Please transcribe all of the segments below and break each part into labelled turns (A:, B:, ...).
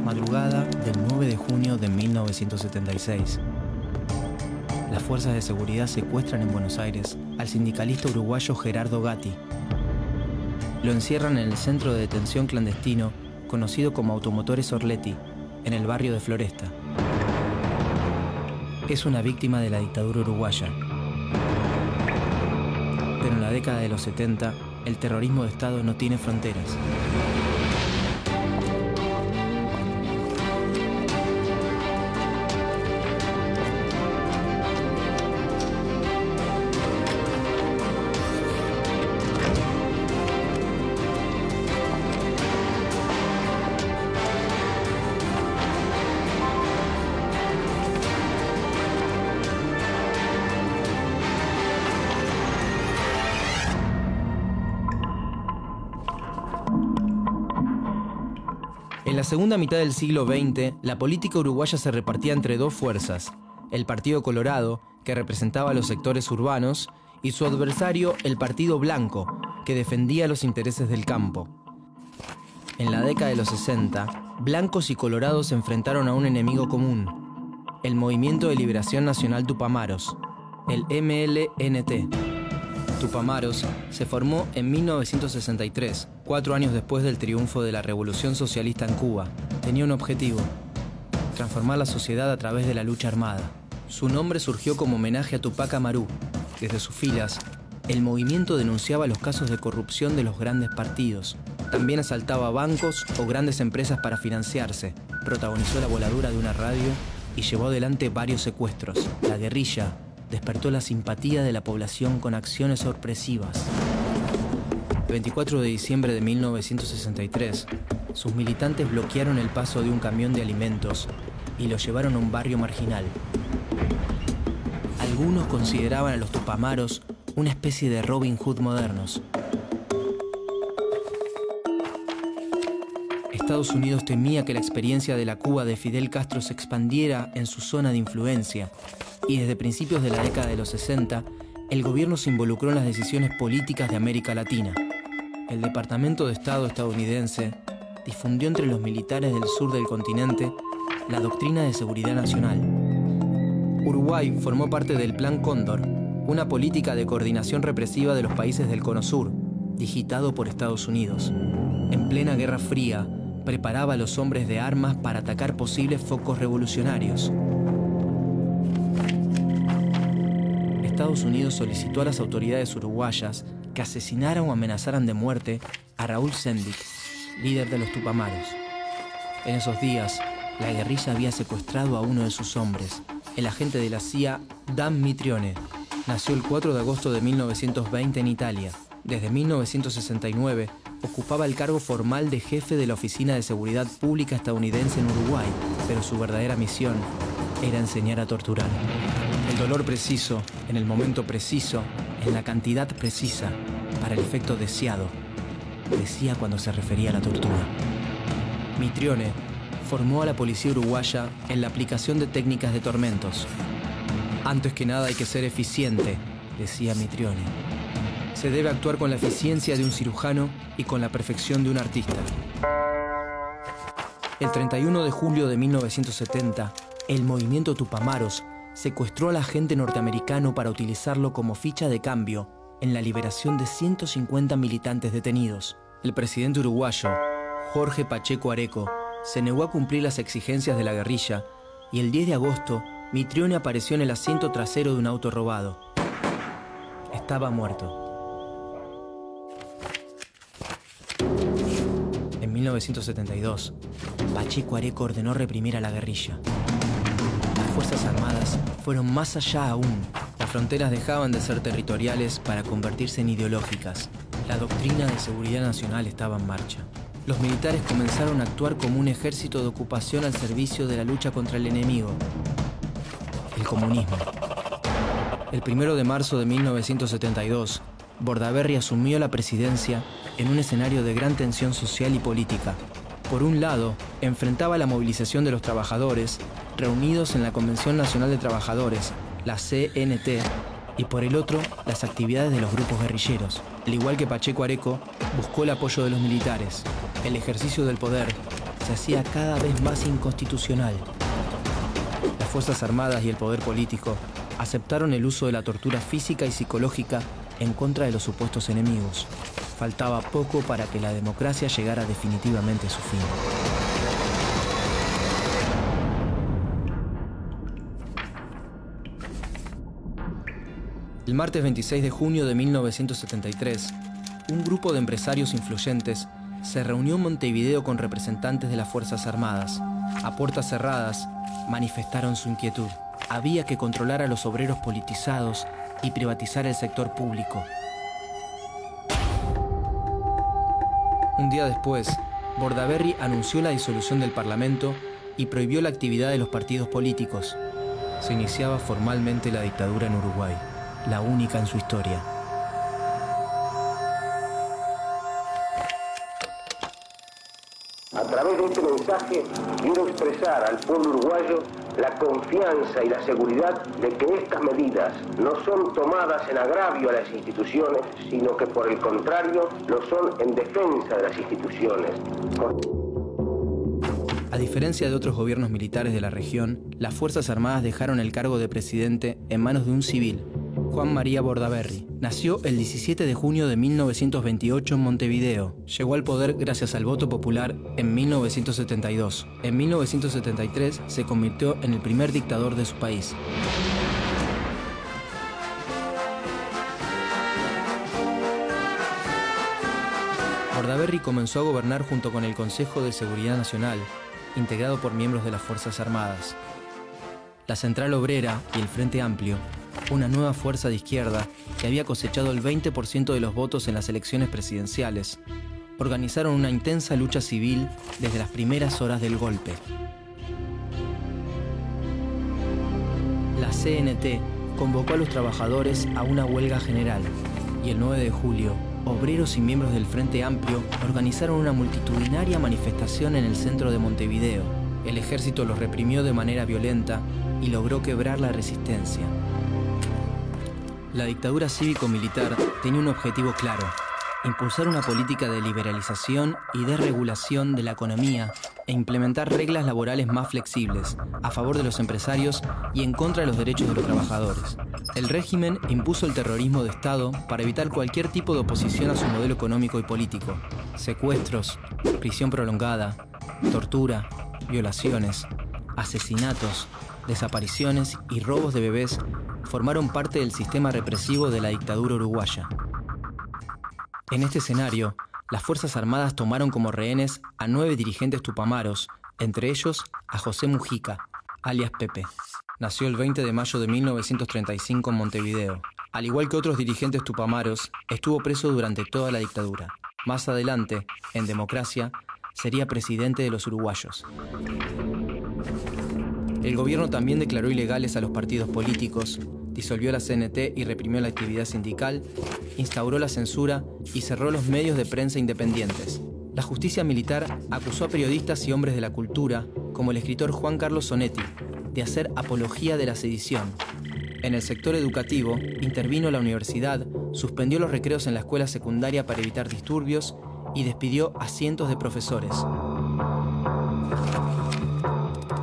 A: madrugada del 9 de junio de 1976. Las fuerzas de seguridad secuestran en Buenos Aires al sindicalista uruguayo Gerardo Gatti. Lo encierran en el centro de detención clandestino conocido como Automotores Orletti, en el barrio de Floresta. Es una víctima de la dictadura uruguaya. Pero en la década de los 70, el terrorismo de Estado no tiene fronteras. En la segunda mitad del siglo XX, la política uruguaya se repartía entre dos fuerzas: el Partido Colorado, que representaba a los sectores urbanos, y su adversario, el Partido Blanco, que defendía los intereses del campo. En la década de los 60, blancos y colorados se enfrentaron a un enemigo común: el Movimiento de Liberación Nacional Tupamaros, el MLNT. Tupamaros se formó en 1963, 4 años después del triunfo de la Revolución Socialista en Cuba. Tenía un objetivo: transformar la sociedad a través de la lucha armada. Su nombre surgió como homenaje a Tupac Amaru. Desde sus filas, el movimiento denunciaba los casos de corrupción de los grandes partidos. También asaltaba bancos o grandes empresas para financiarse. Protagonizó la voladura de una radio y llevó adelante varios secuestros. La guerrilla despertó la simpatía de la población con acciones sorpresivas. El 24 de diciembre de 1963, sus militantes bloquearon el paso de un camión de alimentos y lo llevaron a un barrio marginal. Algunos consideraban a los Tupamaros una especie de Robin Hood modernos. Estados Unidos temía que la experiencia de la Cuba de Fidel Castro se expandiera en su zona de influencia, y desde principios de la década de los 60, el gobierno se involucró en las decisiones políticas de América Latina. El Departamento de Estado estadounidense difundió entre los militares del sur del continente la doctrina de seguridad nacional. Uruguay formó parte del Plan Cóndor, una política de coordinación represiva de los países del Cono Sur, digitado por Estados Unidos. En plena Guerra Fría, preparaba a los hombres de armas para atacar posibles focos revolucionarios. Estados Unidos solicitó a las autoridades uruguayas que asesinaran o amenazaran de muerte a Raúl Sendic, líder de los Tupamaros. En esos días, la guerrilla había secuestrado a uno de sus hombres, el agente de la CIA Dan Mitrione. Nació el 4 de agosto de 1920 en Italia. Desde 1969, ocupaba el cargo formal de jefe de la Oficina de Seguridad Pública estadounidense en Uruguay, pero su verdadera misión era enseñar a torturar. El dolor preciso, en el momento preciso, en la cantidad precisa, para el efecto deseado, decía cuando se refería a la tortura. Mitrione formó a la policía uruguaya en la aplicación de técnicas de tormentos. Antes que nada hay que ser eficiente, decía Mitrione. Se debe actuar con la eficiencia de un cirujano y con la perfección de un artista. El 31 de julio de 1970, el movimiento Tupamaros secuestró al agente norteamericano para utilizarlo como ficha de cambio en la liberación de 150 militantes detenidos. El presidente uruguayo, Jorge Pacheco Areco, se negó a cumplir las exigencias de la guerrilla y el 10 de agosto, Mitrione apareció en el asiento trasero de un auto robado. Estaba muerto. En 1972, Pacheco Areco ordenó reprimir a la guerrilla. Las Fuerzas Armadas fueron más allá aún. Las fronteras dejaban de ser territoriales para convertirse en ideológicas. La doctrina de seguridad nacional estaba en marcha. Los militares comenzaron a actuar como un ejército de ocupación al servicio de la lucha contra el enemigo, el comunismo. El 1 de marzo de 1972, Bordaberry asumió la presidencia en un escenario de gran tensión social y política. Por un lado, enfrentaba la movilización de los trabajadores, reunidos en la Convención Nacional de Trabajadores, la CNT, y por el otro, las actividades de los grupos guerrilleros. Al igual que Pacheco Areco, buscó el apoyo de los militares. El ejercicio del poder se hacía cada vez más inconstitucional. Las Fuerzas Armadas y el poder político aceptaron el uso de la tortura física y psicológica en contra de los supuestos enemigos. Faltaba poco para que la democracia llegara definitivamente a su fin. El martes 26 de junio de 1973, un grupo de empresarios influyentes se reunió en Montevideo con representantes de las Fuerzas Armadas. A puertas cerradas, manifestaron su inquietud. Había que controlar a los obreros politizados y privatizar el sector público. Un día después, Bordaberry anunció la disolución del Parlamento y prohibió la actividad de los partidos políticos. Se iniciaba formalmente la dictadura en Uruguay, la única en su historia.
B: A través de este mensaje quiero expresar al pueblo uruguayo la confianza y la seguridad de que estas medidas no son tomadas en agravio a las instituciones, sino que por el contrario lo son en defensa de las instituciones.
A: A diferencia de otros gobiernos militares de la región, las Fuerzas Armadas dejaron el cargo de presidente en manos de un civil, Juan María Bordaberry. Nació el 17 de junio de 1928 en Montevideo. Llegó al poder gracias al voto popular en 1972. En 1973 se convirtió en el primer dictador de su país. Bordaberry comenzó a gobernar junto con el Consejo de Seguridad Nacional, integrado por miembros de las Fuerzas Armadas. La Central Obrera y el Frente Amplio, una nueva fuerza de izquierda que había cosechado el 20% de los votos en las elecciones presidenciales, organizaron una intensa lucha civil desde las primeras horas del golpe. La CNT convocó a los trabajadores a una huelga general y el 9 de julio, obreros y miembros del Frente Amplio organizaron una multitudinaria manifestación en el centro de Montevideo. El ejército los reprimió de manera violenta y logró quebrar la resistencia. La dictadura cívico-militar tenía un objetivo claro: impulsar una política de liberalización y desregulación de la economía e implementar reglas laborales más flexibles, a favor de los empresarios y en contra de los derechos de los trabajadores. El régimen impuso el terrorismo de Estado para evitar cualquier tipo de oposición a su modelo económico y político. Secuestros, prisión prolongada, tortura, violaciones, asesinatos, desapariciones y robos de bebés formaron parte del sistema represivo de la dictadura uruguaya. En este escenario, las Fuerzas Armadas tomaron como rehenes a 9 dirigentes tupamaros, entre ellos a José Mujica, alias Pepe. Nació el 20 de mayo de 1935 en Montevideo. Al igual que otros dirigentes tupamaros, estuvo preso durante toda la dictadura. Más adelante, en democracia, sería presidente de los uruguayos. El gobierno también declaró ilegales a los partidos políticos, disolvió la CNT y reprimió la actividad sindical, instauró la censura y cerró los medios de prensa independientes. La justicia militar acusó a periodistas y hombres de la cultura, como el escritor Juan Carlos Sonetti, de hacer apología de la sedición. En el sector educativo, intervino la universidad, suspendió los recreos en la escuela secundaria para evitar disturbios y despidió a cientos de profesores.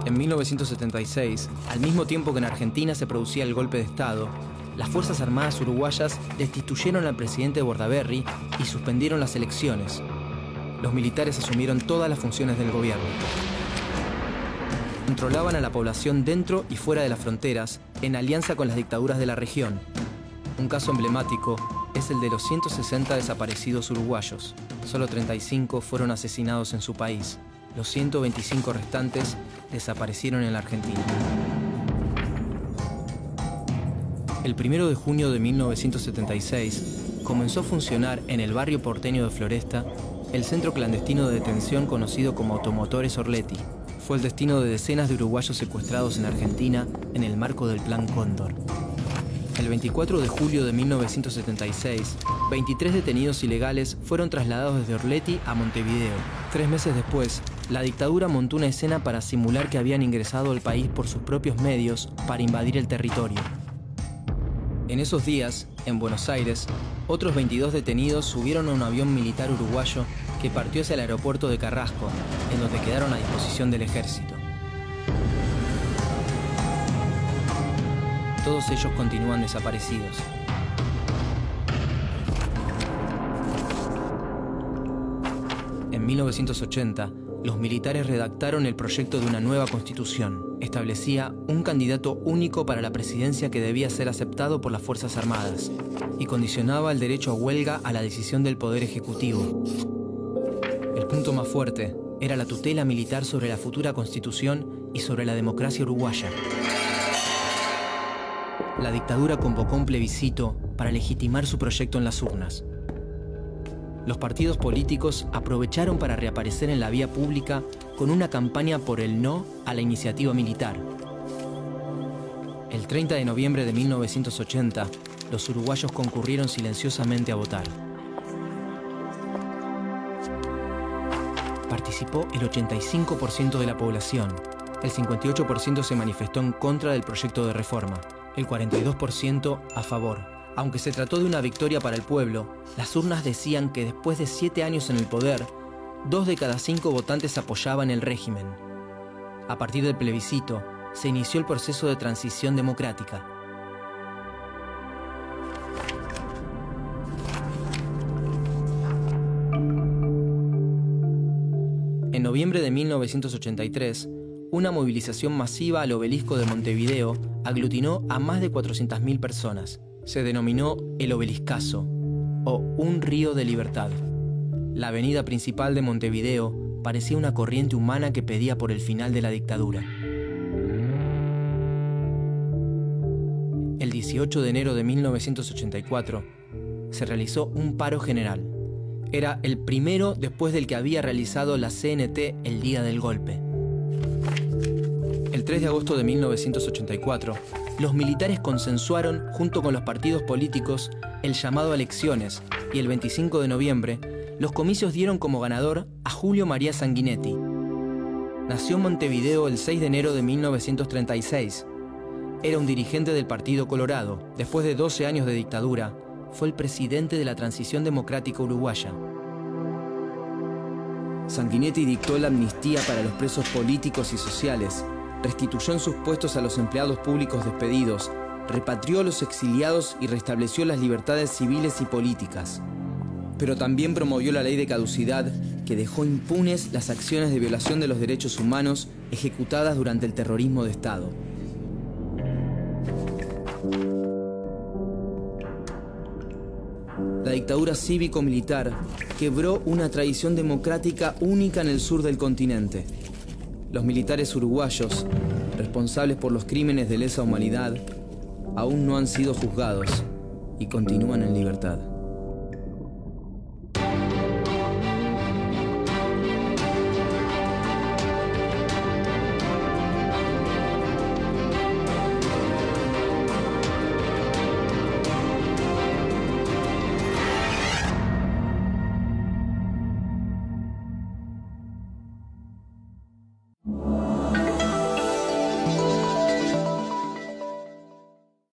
A: En 1976, al mismo tiempo que en Argentina se producía el golpe de Estado, las Fuerzas Armadas uruguayas destituyeron al presidente Bordaberry y suspendieron las elecciones. Los militares asumieron todas las funciones del gobierno. Controlaban a la población dentro y fuera de las fronteras, en alianza con las dictaduras de la región. Un caso emblemático es el de los 160 desaparecidos uruguayos. Solo 35 fueron asesinados en su país. Los 125 restantes desaparecieron en la Argentina. El 1 de junio de 1976 comenzó a funcionar en el barrio porteño de Floresta el centro clandestino de detención conocido como Automotores Orletti. Fue el destino de decenas de uruguayos secuestrados en Argentina en el marco del Plan Cóndor. El 24 de julio de 1976, 23 detenidos ilegales fueron trasladados desde Orletti a Montevideo. 3 meses después, la dictadura montó una escena para simular que habían ingresado al país por sus propios medios para invadir el territorio. En esos días, en Buenos Aires, otros 22 detenidos subieron a un avión militar uruguayo que partió hacia el aeropuerto de Carrasco, en donde quedaron a disposición del ejército. Todos ellos continúan desaparecidos. En 1980, los militares redactaron el proyecto de una nueva constitución. Establecía un candidato único para la presidencia que debía ser aceptado por las Fuerzas Armadas y condicionaba el derecho a huelga a la decisión del Poder Ejecutivo. El punto más fuerte era la tutela militar sobre la futura constitución y sobre la democracia uruguaya. La dictadura convocó un plebiscito para legitimar su proyecto en las urnas. Los partidos políticos aprovecharon para reaparecer en la vía pública con una campaña por el no a la iniciativa militar. El 30 de noviembre de 1980, los uruguayos concurrieron silenciosamente a votar. Participó el 85% de la población. El 58% se manifestó en contra del proyecto de reforma, el 42% a favor. Aunque se trató de una victoria para el pueblo, las urnas decían que después de 7 años en el poder, 2 de cada 5 votantes apoyaban el régimen. A partir del plebiscito, se inició el proceso de transición democrática. En noviembre de 1983, una movilización masiva al obelisco de Montevideo aglutinó a más de 400.000 personas. Se denominó el Obeliscazo, o un río de libertad. La avenida principal de Montevideo parecía una corriente humana que pedía por el final de la dictadura. El 18 de enero de 1984 se realizó un paro general. Era el primero después del que había realizado la CNT el día del golpe. El 3 de agosto de 1984, los militares consensuaron, junto con los partidos políticos, el llamado a elecciones, y el 25 de noviembre, los comicios dieron como ganador a Julio María Sanguinetti. Nació en Montevideo el 6 de enero de 1936. Era un dirigente del Partido Colorado. Después de 12 años de dictadura, fue el presidente de la transición democrática uruguaya. Sanguinetti dictó la amnistía para los presos políticos y sociales, restituyó en sus puestos a los empleados públicos despedidos, repatrió a los exiliados y restableció las libertades civiles y políticas. Pero también promovió la ley de caducidad que dejó impunes las acciones de violación de los derechos humanos ejecutadas durante el terrorismo de Estado. La dictadura cívico-militar quebró una tradición democrática única en el sur del continente. Los militares uruguayos, responsables por los crímenes de lesa humanidad, aún no han sido juzgados y continúan en libertad.